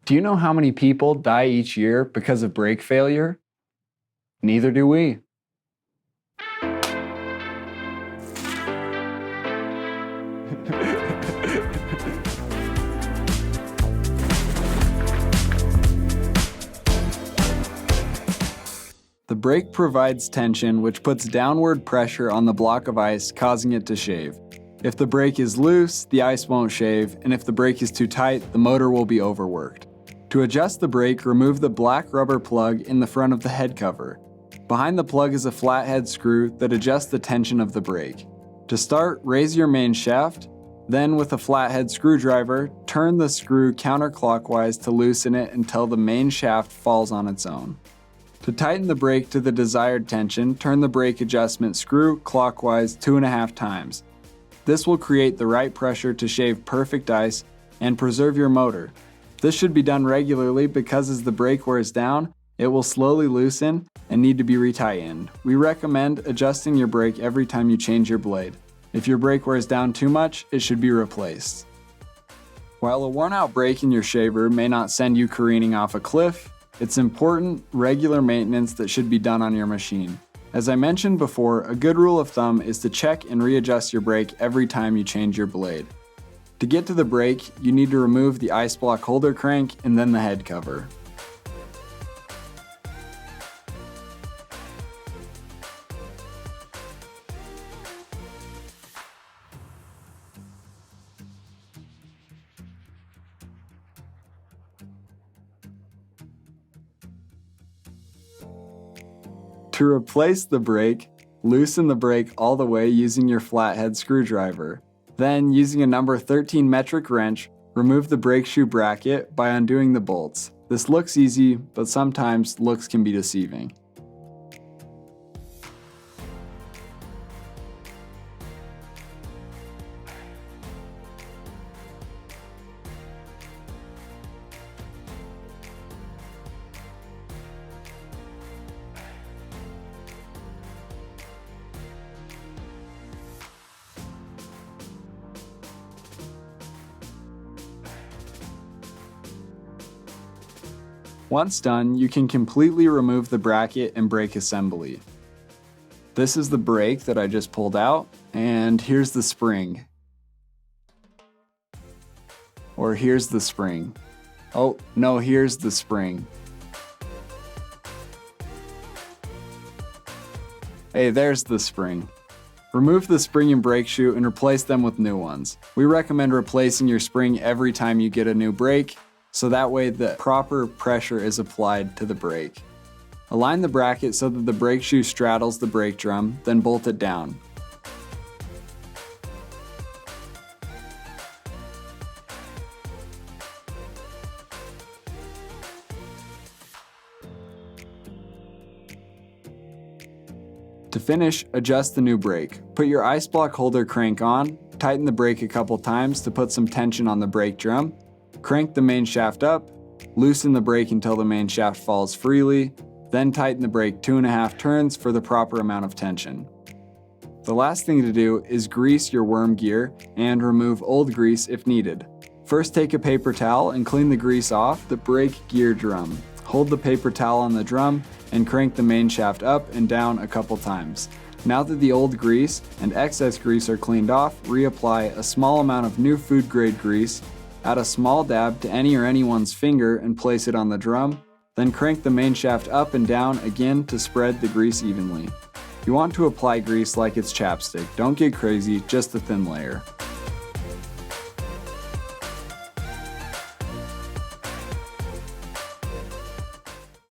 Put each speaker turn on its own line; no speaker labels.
Do you know how many people die each year because of brake failure? Neither do we. The brake provides tension which puts downward pressure on the block of ice, causing it to shave. If the brake is loose, the ice won't shave, and if the brake is too tight, the motor will be overworked. To adjust the brake, remove the black rubber plug in the front of the head cover. Behind the plug is a flathead screw that adjusts the tension of the brake. To start, raise your main shaft, then with a flathead screwdriver, turn the screw counterclockwise to loosen it until the main shaft falls on its own. To tighten the brake to the desired tension, turn the brake adjustment screw clockwise 2.5 times. This will create the right pressure to shave perfect ice and preserve your motor. This should be done regularly because as the brake wears down, it will slowly loosen and need to be retightened. We recommend adjusting your brake every time you change your blade. If your brake wears down too much, it should be replaced. While a worn-out brake in your shaver may not send you careening off a cliff, it's important, regular maintenance that should be done on your machine. As I mentioned before, a good rule of thumb is to check and readjust your brake every time you change your blade. To get to the brake, you need to remove the ice block holder crank and then the head cover. To replace the brake, loosen the brake all the way using your flathead screwdriver. Then, using a number 13 metric wrench, remove the brake shoe bracket by undoing the bolts. This looks easy, but sometimes looks can be deceiving. Once done, you can completely remove the bracket and brake assembly. This is the brake that I just pulled out, and here's the spring. Or here's the spring. Oh, no, here's the spring. Hey, there's the spring. Remove the spring and brake shoe and replace them with new ones. We recommend replacing your spring every time you get a new brake, so that way the proper pressure is applied to the brake. Align the bracket so that the brake shoe straddles the brake drum, then bolt it down. To finish, adjust the new brake. Put your ice block holder crank on, tighten the brake a couple times to put some tension on the brake drum, crank the main shaft up, loosen the brake until the main shaft falls freely, then tighten the brake 2.5 turns for the proper amount of tension. The last thing to do is grease your worm gear and remove old grease if needed. First, take a paper towel and clean the grease off the brake gear drum. Hold the paper towel on the drum and crank the main shaft up and down a couple times. Now that the old grease and excess grease are cleaned off, reapply a small amount of new food grade grease. Add a small dab to any or anyone's finger and place it on the drum, then crank the main shaft up and down again to spread the grease evenly. You want to apply grease like it's chapstick, don't get crazy, just a thin layer.